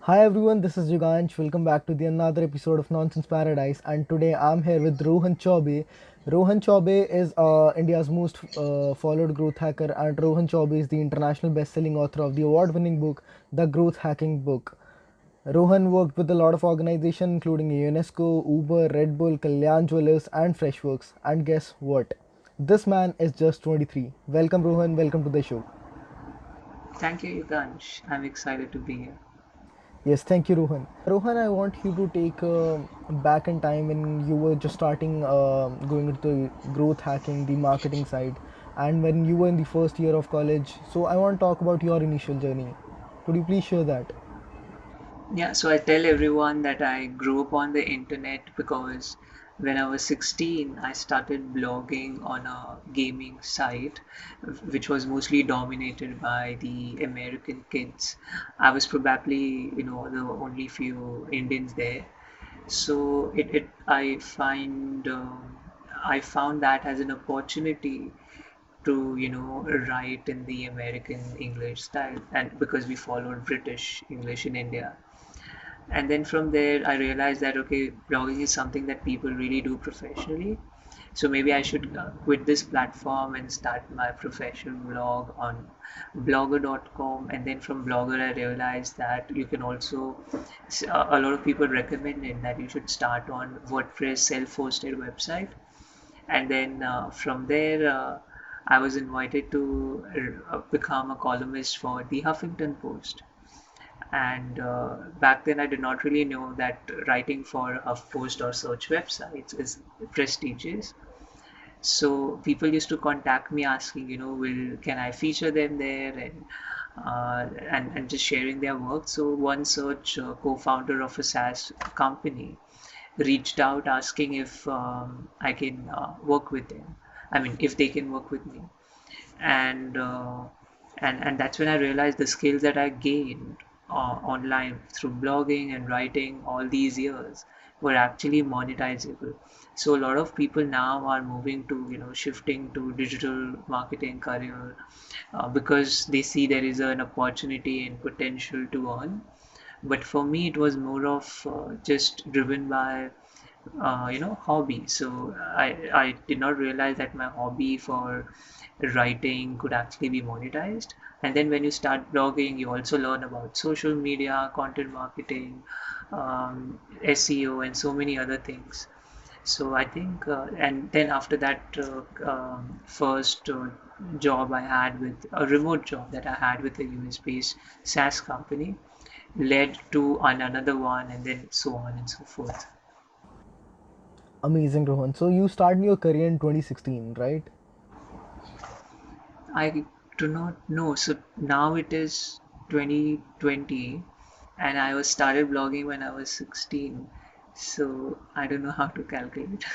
Hi everyone, this is Yugansh. Welcome back to the another episode of Nonsense Paradise. And today I'm here with Rohan Chaubey. Rohan Chaubey is India's most followed growth hacker, and Rohan Chaubey is the international best-selling author of the award-winning book, The Growth Hacking Book. Rohan worked with a lot of organizations including UNESCO, Uber, RedBull, Kalyan Jewellers, and Freshworks. And guess what? This man is just 23. Welcome, Rohan. Welcome to the show. Thank you, Yugansh. I'm excited to be here. Yes, thank you, Rohan. Rohan, I want you to take back in time when you were just starting going into the growth hacking, the marketing side, and when you were in the first year of college. So, I want to talk about your initial journey. Could you please share that? Yeah, so I tell everyone that I grew up on the internet because when I was 16, I started blogging on a gaming site, which was mostly dominated by the American kids. I was probably, the only few Indians there. So I found that as an opportunity to write in the American English style, and because we followed British English in India. And then from there I realized that okay, blogging is something that people really do professionally, so maybe I should quit this platform and start my professional blog on blogger.com. And then from blogger I realized that you can also a lot of people recommended that you should start on WordPress self-hosted website. And then from there I was invited to become a columnist for the Huffington Post. And back then I did not really know that writing for HuffPost or search websites is prestigious. So people used to contact me asking, will can I feature them there, and just sharing their work. So one search co-founder of a SaaS company reached out asking if I can work with them. I mean, if they can work with me, and that's when I realized the skills that I gained online through blogging and writing all these years were actually monetizable. So a lot of people now are moving to shifting to digital marketing career because they see there is an opportunity and potential to earn. But for me, it was more of just driven by hobby. So I did not realize that my hobby for writing could actually be monetized. And then when you start blogging, you also learn about social media, content marketing, SEO, and so many other things. So I think, and then after that first job I had with a remote job that I had with a US-based SaaS company led to another one, and then so on and so forth. Amazing, Rohan. So, you started your career in 2016, right? I do not know. So now it is 2020, and I was started blogging when I was 16. So I don't know how to calculate.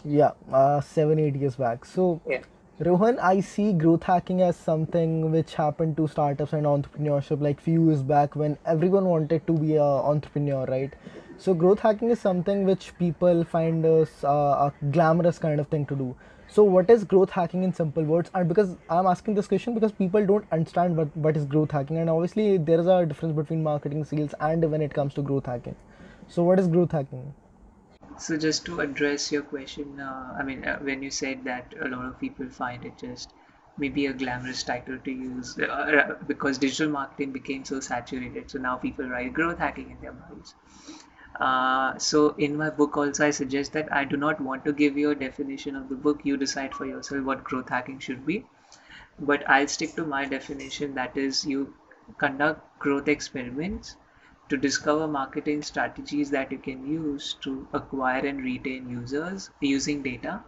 Yeah, 7, 8 years back. So, Yeah. Rohan, I see growth hacking as something which happened to startups and entrepreneurship like few years back when everyone wanted to be a entrepreneur, right? So, growth hacking is something which people find as a glamorous kind of thing to do. So, what is growth hacking in simple words? And because I'm asking this question because people don't understand what is growth hacking, and obviously there is a difference between marketing, sales, and when it comes to growth hacking. So, what is growth hacking? So just to address your question, I mean, when you said that a lot of people find it just maybe a glamorous title to use because digital marketing became so saturated. So now people write growth hacking in their bios. So in my book also I suggest that I do not want to give you a definition of the book. You decide for yourself what growth hacking should be. But I'll stick to my definition, that is, you conduct growth experiments to discover marketing strategies that you can use to acquire and retain users using data.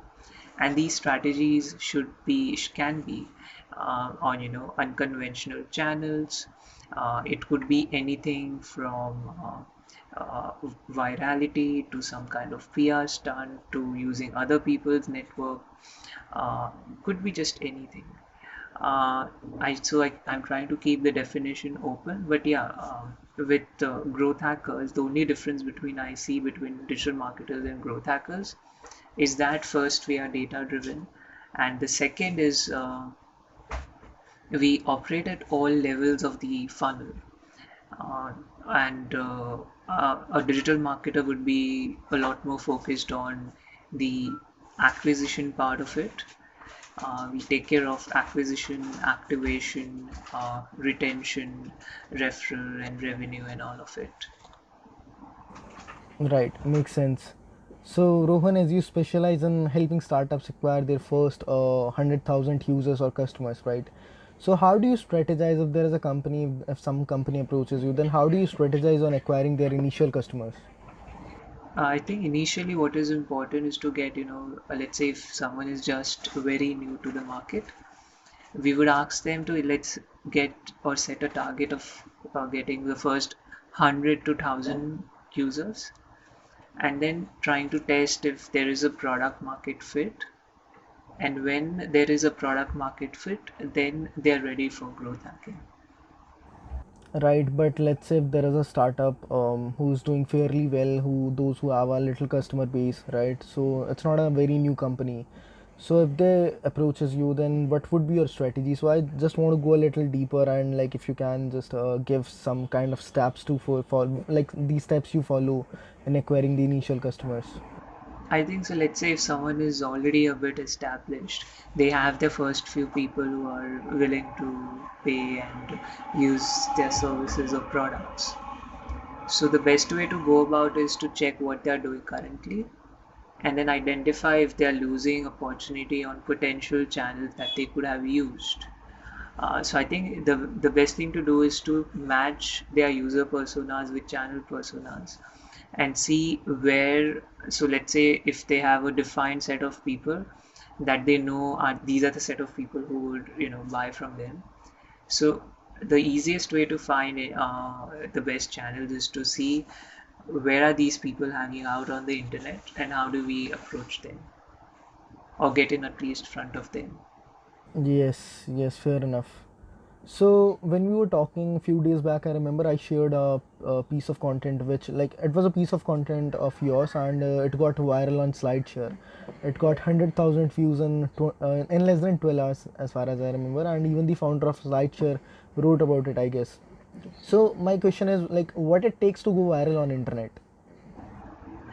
And these strategies can be on unconventional channels. It could be anything from virality to some kind of PR stunt to using other people's network. Could be just anything. I'm trying to keep the definition open, but yeah, with growth hackers, the only difference I see between digital marketers and growth hackers is that first we are data driven, and the second is we operate at all levels of the funnel. uh, and a digital marketer would be a lot more focused on the acquisition part of it. We take care of acquisition, activation, retention, referral, and revenue, and all of it. Right, makes sense. So, Rohan, as you specialize in helping startups acquire their first 100,000 users or customers, right? So, how do you strategize if there is a company, if some company approaches you, then how do you strategize on acquiring their initial customers? I think initially what is important is to get, let's say if someone is just very new to the market, we would ask them to let's get or set a target of getting the first 100 to 1000 users, and then trying to test if there is a product market fit. And when there is a product market fit, then they are ready for growth hacking. Right, but let's say if there is a startup who's doing fairly well, who those who have a little customer base, right? So it's not a very new company. So if they approaches you, then what would be your strategy? So I just want to go a little deeper and like if you can just give some kind of steps to for like these steps you follow in acquiring the initial customers. I think so. Let's say if someone is already a bit established, they have their first few people who are willing to pay and use their services or products. So the best way to go about is to check what they are doing currently and then identify if they are losing opportunity on potential channels that they could have used. So I think the best thing to do is to match their user personas with channel personas and see where. So let's say if they have a defined set of people that they know are these are the set of people who would buy from them. So the easiest way to find the best channels is to see where are these people hanging out on the internet and how do we approach them or get in at least front of them. Yes, yes, fair enough. So when we were talking a few days back, I remember I shared a piece of content which, like, it was a piece of content of yours, and it got viral on SlideShare. It got 100,000 views in less than 12 hours, as far as I remember, and even the founder of SlideShare wrote about it, I guess. So my question is like, what it takes to go viral on internet?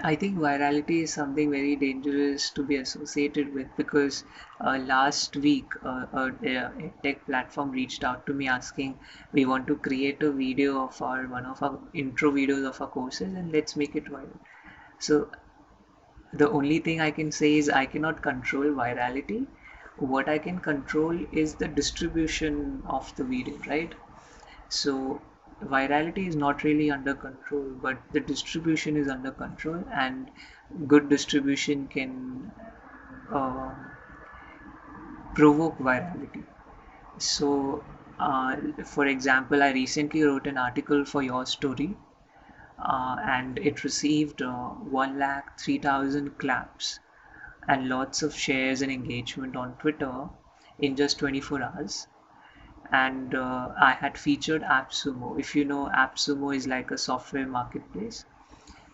I think virality is something very dangerous to be associated with because last week a tech platform reached out to me asking we want to create a video of our one of our intro videos of our courses and let's make it viral. So the only thing I can say is I cannot control virality. What I can control is the distribution of the video, right? So virality is not really under control, but the distribution is under control, and good distribution can uh, provoke virality. So, for example, I recently wrote an article for your story, and it received 1,03,000 claps and lots of shares and engagement on Twitter in just 24 hours. And I had featured AppSumo. If you know, AppSumo is like a software marketplace.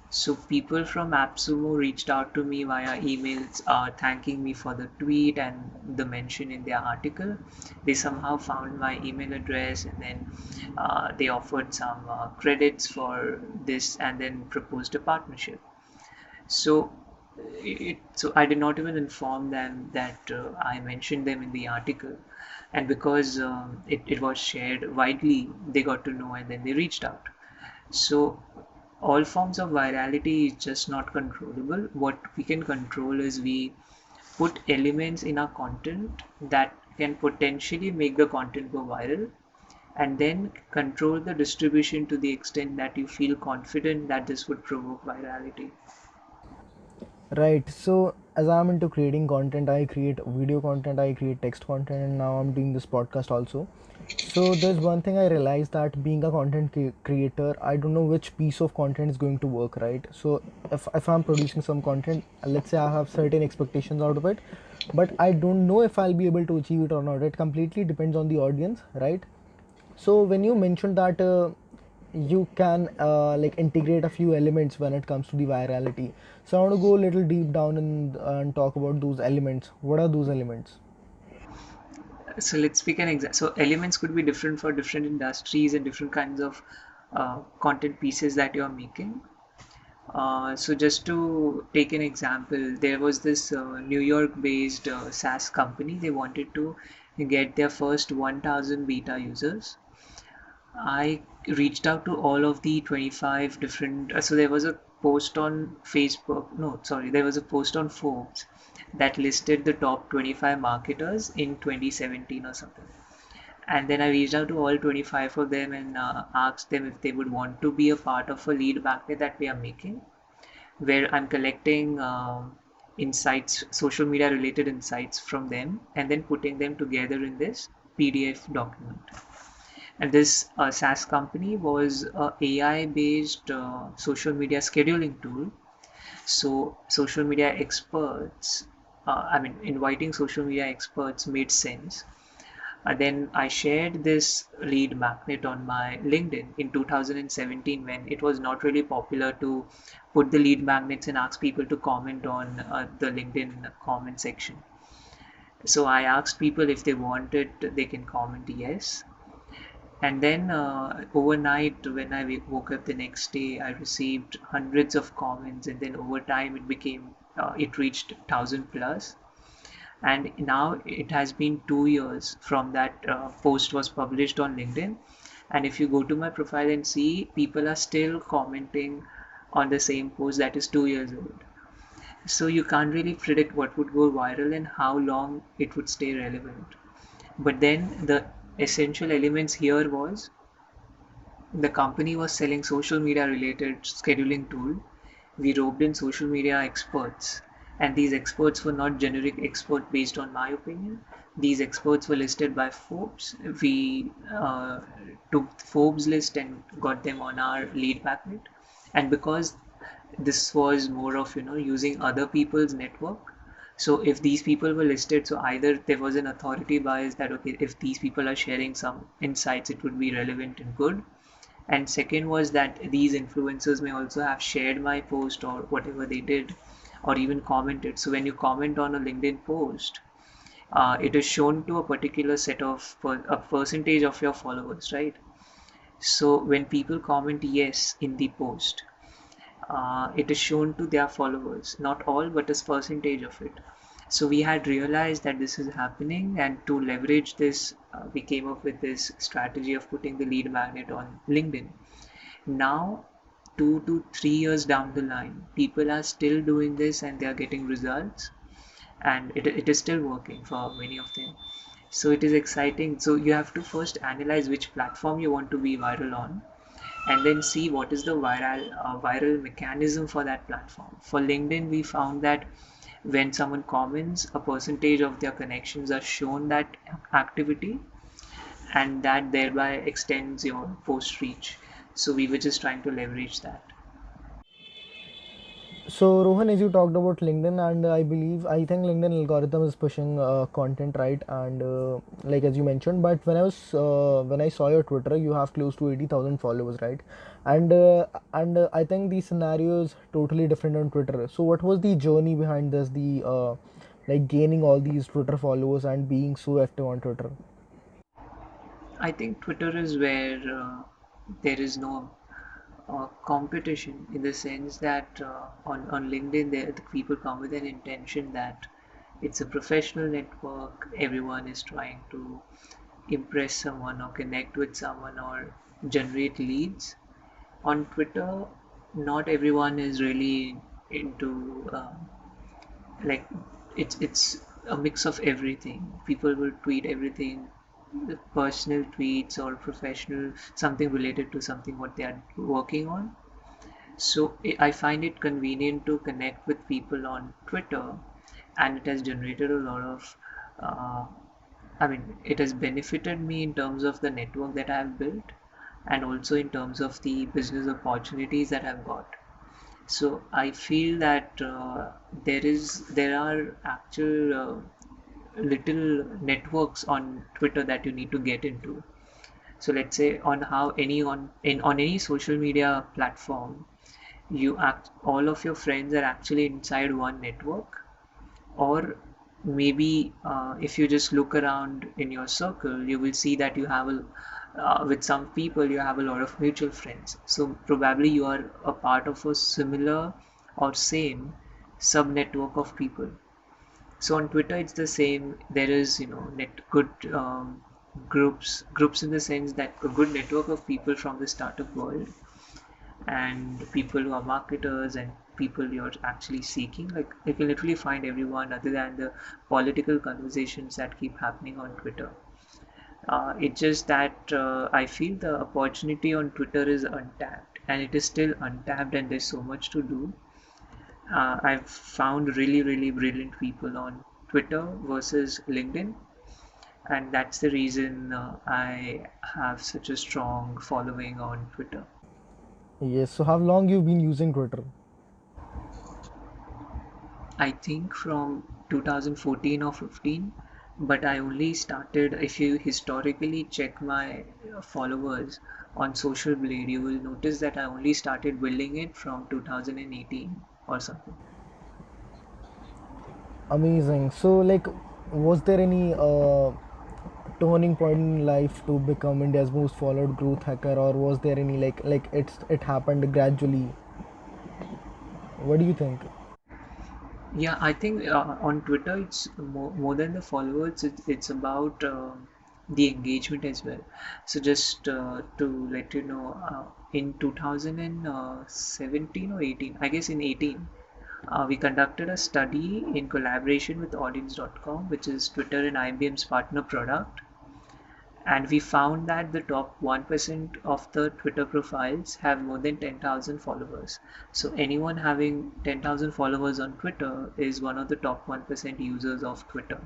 So people from AppSumo reached out to me via emails, thanking me for the tweet and the mention in their article. They somehow found my email address and then they offered some credits for this and then proposed a partnership. So so I did not even inform them that I mentioned them in the article, and because it was shared widely, they got to know and then they reached out. So all forms of virality is just not controllable. What we can control is we put elements in our content that can potentially make the content go viral and then control the distribution to the extent that you feel confident that this would provoke virality. Right. So as I'm into creating content, I create video content, I create text content, and now I'm doing this podcast also. So there's one thing I realized that being a creator, I don't know which piece of content is going to work, right? So if I'm producing some content, let's say I have certain expectations out of it, but I don't know if I'll be able to achieve it or not. It completely depends on the audience, right? So when you mentioned that you can like integrate a few elements when it comes to the virality, so I want to go a little deep down and talk about those elements. What are those elements? So let's pick an example. So elements could be different for different industries and different kinds of content pieces that you're making. So just to take an example, there was this New York-based SaaS company. They wanted to get their first 1,000 beta users. I reached out to all of the 25 different. So there was a post on Facebook. No, sorry, there was a post on Forbes that listed the top 25 marketers in 2017 or something. And then I reached out to all 25 of them and asked them if they would want to be a part of a lead magnet that we are making, where I'm collecting insights, social media related insights from them, and then putting them together in this PDF document. And this SaaS company was a AI based social media scheduling tool. So social media experts, inviting social media experts made sense. Then I shared this lead magnet on my LinkedIn in 2017, when it was not really popular to put the lead magnets and ask people to comment on the LinkedIn comment section. So I asked people if they wanted, they can comment yes. And then overnight, when I woke up the next day, I received hundreds of comments, and then over time it reached 1,000 plus. And now it has been 2 years from that post was published on LinkedIn. And if you go to my profile and see, people are still commenting on the same post that is 2 years old. So you can't really predict what would go viral and how long it would stay relevant. But then the essential elements here was the company was selling social media related scheduling tool. We roped in social media experts, and these experts were not generic expert based on my opinion. These experts were listed by Forbes. We took Forbes list and got them on our lead magnet. And because this was more of using other people's network, so if these people were listed, so either there was an authority bias that okay, if these people are sharing some insights, it would be relevant and good. And second was that these influencers may also have shared my post or whatever they did, or even commented. So when you comment on a LinkedIn post, it is shown to a particular set of a percentage of your followers, right? So when people comment yes in the post, it is shown to their followers, not all, but a percentage of it. So we had realized that this is happening, and to leverage this, we came up with this strategy of putting the lead magnet on LinkedIn. Now, 2 to 3 years down the line, people are still doing this and they are getting results, and it is still working for many of them. So it is exciting. So you have to first analyze which platform you want to be viral on, and then see what is the viral mechanism for that platform. For LinkedIn, we found that when someone comments, a percentage of their connections are shown that activity, and that thereby extends your post reach. So we were just trying to leverage that. So Rohan, as you talked about LinkedIn, and I think LinkedIn algorithm is pushing content, right? And like as you mentioned, but when I saw your Twitter, you have close to 80,000 followers, right? And I think the scenario is totally different on Twitter. So what was the journey behind this? The like gaining all these Twitter followers and being so active on Twitter. I think Twitter is where there is no competition, in the sense that on LinkedIn, the people come with an intention that it's a professional network. Everyone is trying to impress someone or connect with someone or generate leads. On Twitter, not everyone is really into like it's a mix of everything. People will tweet everything, the personal tweets or professional, something related to something what they are working on. So I find it convenient to connect with people on Twitter, and it has generated a lot of uh, it has benefited me in terms of the network that I have built, and also in terms of the business opportunities that I've got. So I feel that there are actual little networks on Twitter that you need to get into. So let's say on how any on any social media platform, all of your friends are actually inside one network. Or maybe if you just look around in your circle, you will see that you have With some people, you have a lot of mutual friends. So probably you are a part of a similar or same sub network of people. So on Twitter, it's the same. There is, net good groups in the sense that a good network of people from the startup world and people who are marketers and people you're actually seeking. Like you can literally find everyone other than the political conversations that keep happening on Twitter. It's just that I feel the opportunity on Twitter is untapped, and it is still untapped, and there's so much to do. I've found really, really brilliant people on Twitter versus LinkedIn, and that's the reason I have such a strong following on Twitter. Yes. So how long you've been using Twitter? I think from 2014 or 15, but I only started, if you historically check my followers on Social Blade, you will notice that I only started building it from 2018 or something. Amazing. So like, was there any turning point in life to become India's most followed growth hacker, or was there any like it happened gradually? What do you think? Yeah, I think on Twitter it's more than the followers. It's about the engagement as well. So just to let you know, in 2017 or 18, I guess in 18, we conducted a study in collaboration with Audience.com, which is Twitter and IBM's partner product, and we found that the top 1% of the Twitter profiles have more than 10,000 followers. So anyone having 10,000 followers on Twitter is one of the top 1% users of Twitter.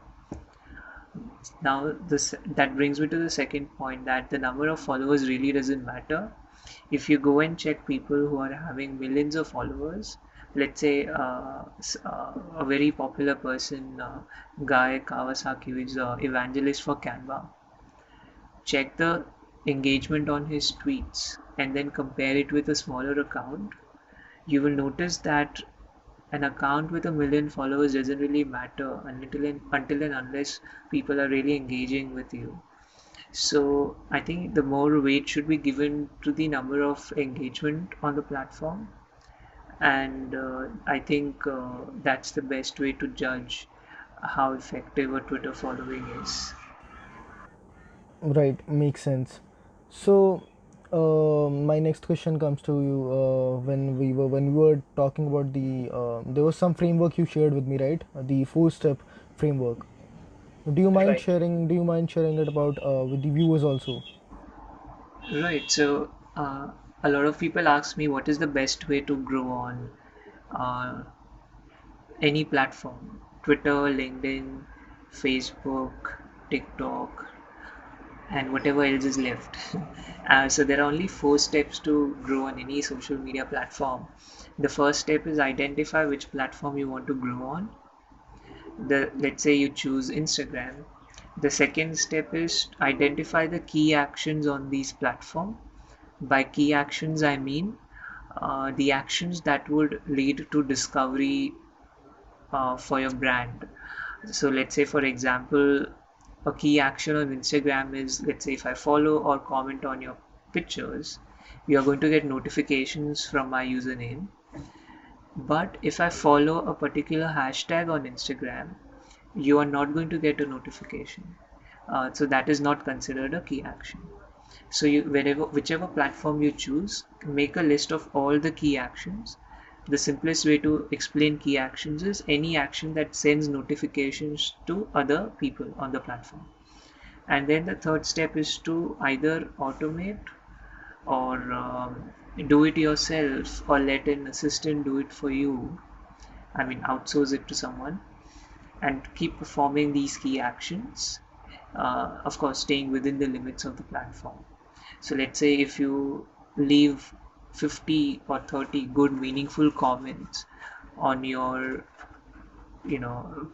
Now that brings me to the second point, that the number of followers really doesn't matter. If you go and check people who are having millions of followers, let's say a very popular person, Guy Kawasaki, who is an evangelist for Canva, check the engagement on his tweets and then compare it with a smaller account, you will notice that an account with a million followers doesn't really matter until and unless people are really engaging with you. So I think the more weight should be given to the number of engagement on the platform, and I think that's the best way to judge how effective a Twitter following is. Right, makes sense. So, my next question comes to you. When we were talking about there was some framework you shared with me, right? The four-step framework. Do you mind Right. sharing? Do you mind sharing it about with the viewers also? Right. So a lot of people ask me what is the best way to grow on uh, any platform: Twitter, LinkedIn, Facebook, TikTok, and whatever else is left. So there are only four steps to grow on any social media platform. The first step is identify which platform you want to grow on. Let's say you choose Instagram. The second step is identify the key actions on these platform. By key actions, I mean the actions that would lead to discovery for your brand. So let's say, for example, a key action on Instagram is, let's say, if I follow or comment on your pictures, you are going to get notifications from my username. But if I follow a particular hashtag on Instagram, you are not going to get a notification. So that is not considered a key action. So whichever platform you choose, make a list of all the key actions. The simplest way to explain key actions is any action that sends notifications to other people on the platform. And then the third step is to either automate or do it yourself, or let an assistant do it for you. I mean, outsource it to someone and keep performing these key actions, of course staying within the limits of the platform. So let's say if you leave 50 or 30 good meaningful comments on your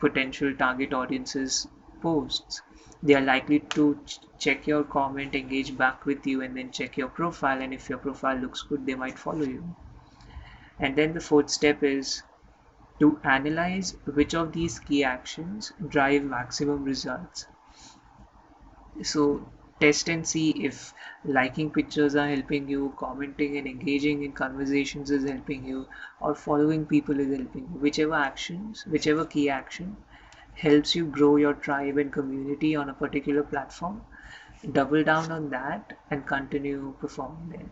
potential target audiences posts, they are likely to check your comment, engage back with you, and then check your profile, and if your profile looks good, they might follow you. And then the fourth step is to analyze which of these key actions drive maximum results. So test and see if liking pictures are helping you, commenting and engaging in conversations is helping you, or following people is helping you. Whichever key action helps you grow your tribe and community on a particular platform, double down on that and continue performing there.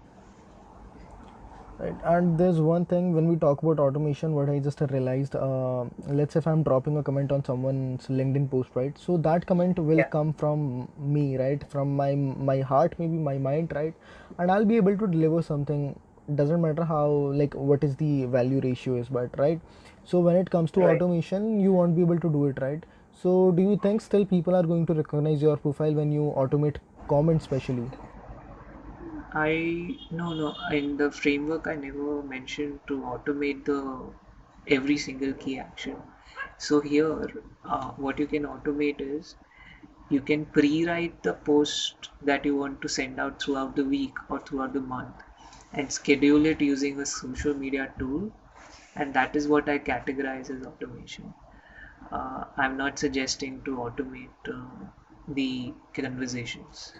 Right. And there's one thing when we talk about automation, what I just realized, let's say if I'm dropping a comment on someone's LinkedIn post, right? So that comment will Yeah, come from me, right? From my heart, maybe my mind, right? And I'll be able to deliver something. Doesn't matter how, like, what is the value ratio is, but right. So when it comes to right. automation, you won't be able to do it, right? So do you think still people are going to recognize your profile when you automate comments, especially? No, in the framework I never mentioned to automate the every single key action. So here, what you can automate is you can pre-write the post that you want to send out throughout the week or throughout the month and schedule it using a social media tool, and that is what I categorize as automation. I'm not suggesting to automate the conversations.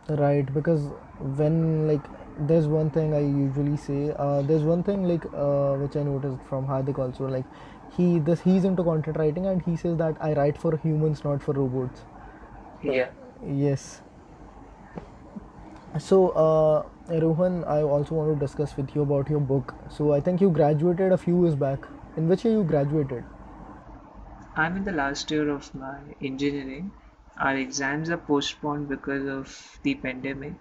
Right, because when, like, there's one thing I usually say. There's one thing, like, which I noticed from Hardik also. Like, he's into content writing, and he says that I write for humans, not for robots. Yeah. Yes. So, Rohan, I also want to discuss with you about your book. So, I think you graduated a few years back. In which year you graduated? I'm in the last year of my engineering. Our exams are postponed because of the pandemic.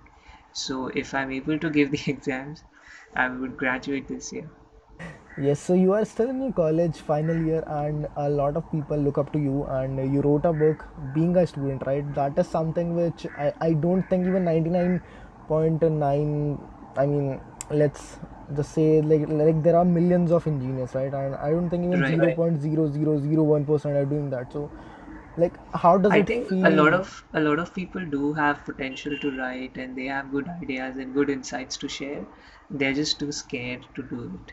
So if I'm able to give the exams, I would graduate this year. Yes, so you are still in your college final year, and a lot of people look up to you, and you wrote a book being a student, right? That is something which I don't think even 99.9, I mean, let's just say, like there are millions of engineers, right? And I don't think even Right. 0.0001% are doing that. So, like, how does I it think a lot feel? of a lot of people do have potential to write and they have good ideas and good insights to share. They're just too scared to do it.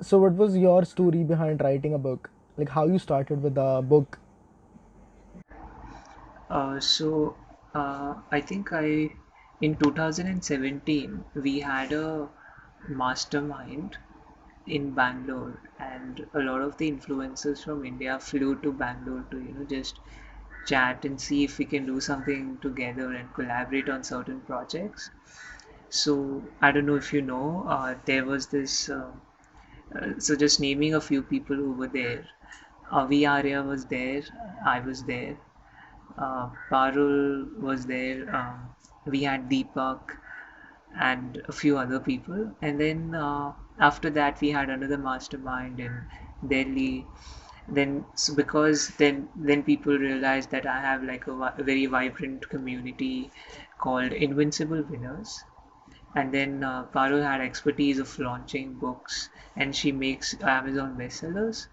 So, what was your story behind writing a book? Like, how you started with the book? I think in 2017 we had a mastermind in Bangalore, and a lot of the influencers from India flew to Bangalore to just chat and see if we can do something together and collaborate on certain projects. So I don't know if you know, there was this. So just naming a few people who were there. Avi Arya was there. I was there. Parul was there. We had Deepak and a few other people. And then after that, we had another mastermind in Delhi. Then, so because then people realized that I have like a very vibrant community called Invincible Winners. And then Parul had expertise of launching books, and she makes Amazon bestsellers.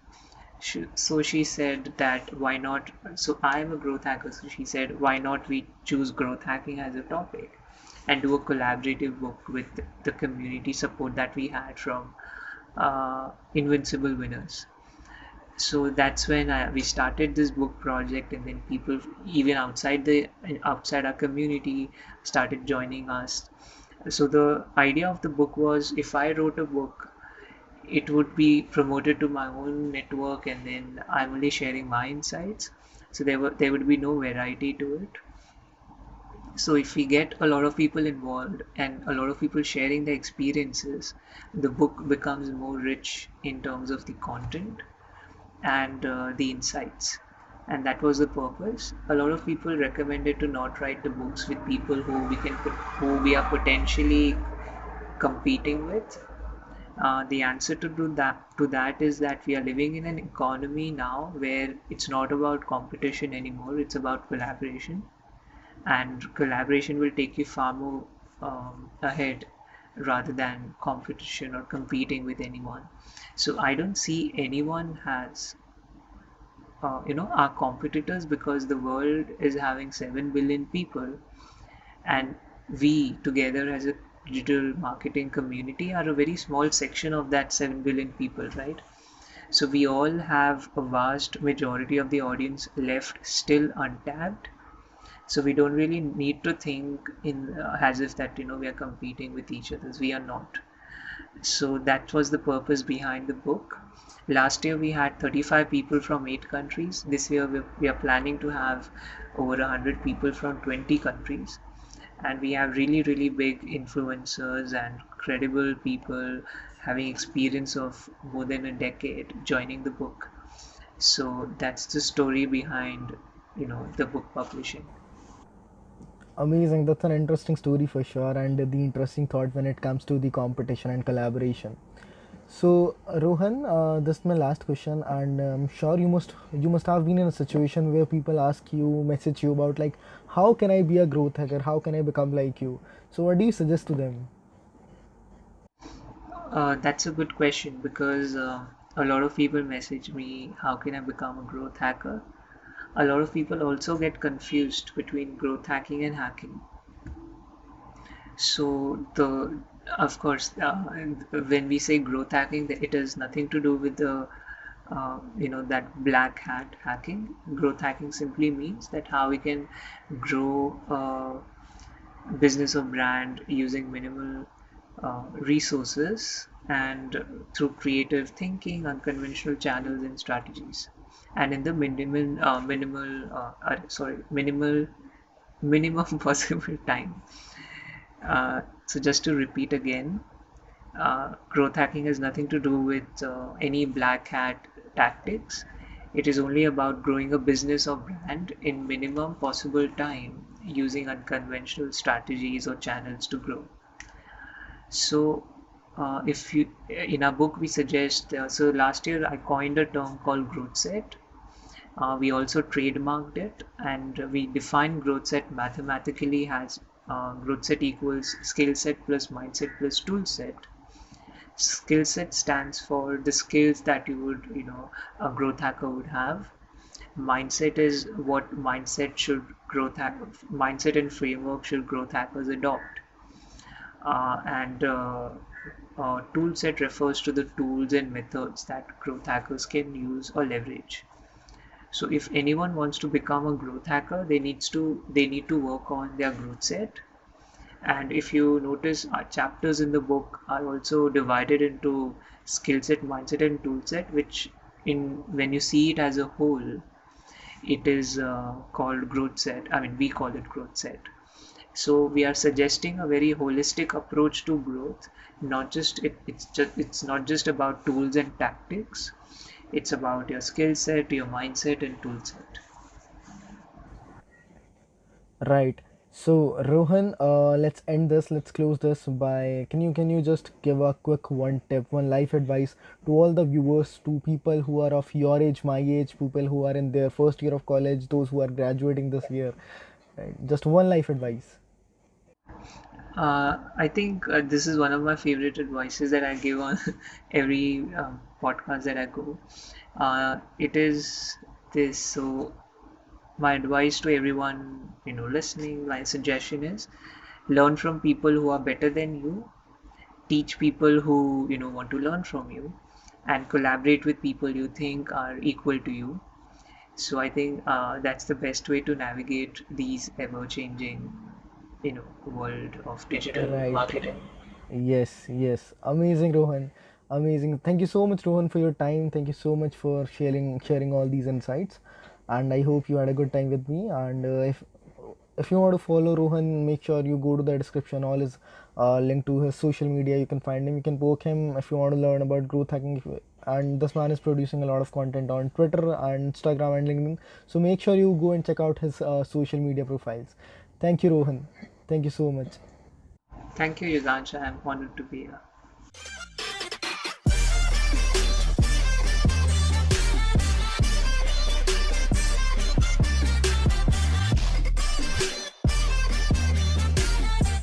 So she said that why not? So I'm a growth hacker. So she said, why not we choose growth hacking as a topic and do a collaborative book with the community support that we had from Invincible Winners. So that's when we started this book project, and then people even outside our community started joining us. So the idea of the book was if I wrote a book, it would be promoted to my own network, and then I'm only sharing my insights. So there would be no variety to it. So if we get a lot of people involved and a lot of people sharing their experiences, the book becomes more rich in terms of the content and the insights. And that was the purpose. A lot of people recommended to not write the books with people who we are potentially competing with. The answer to that is that we are living in an economy now where it's not about competition anymore. It's about collaboration, and collaboration will take you far more ahead rather than competition or competing with anyone. So I don't see anyone has our competitors, because the world is having 7 billion people, and we together as a digital marketing community are a very small section of that 7 billion people, right? So we all have a vast majority of the audience left still untapped. So we don't really need to think in as if that we are competing with each other. We are not. So that was the purpose behind the book. Last year we had 35 people from 8 countries. This year we are planning to have over 100 people from 20 countries. And we have really, really big influencers and credible people having experience of more than a decade joining the book. So that's the story behind, the book publishing. Amazing. That's an interesting story for sure, and the interesting thought when it comes to the competition and collaboration. So, Rohan, this is my last question, and I'm sure you must have been in a situation where people ask you, message you about like, how can I be a growth hacker? How can I become like you? So, what do you suggest to them? That's a good question because a lot of people message me, how can I become a growth hacker? A lot of people also get confused between growth hacking and hacking. So of course, when we say growth hacking, it has nothing to do with the that black hat hacking. Growth hacking simply means that how we can grow a business or brand using minimal resources and through creative thinking, unconventional channels and strategies, and in the minimal minimum possible time. So just to repeat again, growth hacking has nothing to do with any black hat tactics. It is only about growing a business or brand in minimum possible time using unconventional strategies or channels to grow. So, if you in our book we suggest. So last year I coined a term called growth set. We also trademarked it, and we define growth set mathematically as growth set equals skill set plus mindset plus tool set. Skill set stands for the skills that a growth hacker would have. Mindset is what mindset and framework should growth hackers adopt. And tool set refers to the tools and methods that growth hackers can use or leverage. So if anyone wants to become a growth hacker, they need to work on their growth set. And if you notice, our chapters in the book are also divided into skill set, mindset, and tool set, which in when you see it as a whole, it is called growth set. I mean, we call it growth set. So we are suggesting a very holistic approach to growth. Not just it's not just about tools and tactics. It's about your skill set, your mindset, and tool set. Right. So, Rohan, let's end this. Let's close this by can you just give a quick one tip, one life advice to all the viewers, to people who are of your age, my age, people who are in their first year of college, those who are graduating this year. Right. Just one life advice. I think this is one of my favorite advices that I give on every podcast that I go. It is this. So my advice to everyone, listening, my suggestion is learn from people who are better than you, teach people who, want to learn from you, and collaborate with people you think are equal to you. So I think that's the best way to navigate these ever-changing, world of digital Right. marketing. Yes, yes. Amazing, Rohan. Amazing. Thank you so much, Rohan, for your time. Thank you so much for sharing all these insights. And I hope you had a good time with me. And if you want to follow Rohan, make sure you go to the description. All is linked to his social media. You can find him. You can poke him if you want to learn about growth hacking. And this man is producing a lot of content on Twitter and Instagram and LinkedIn. So make sure you go and check out his social media profiles. Thank you, Rohan. Thank you so much. Thank you, Yugansha. I'm honored to be here.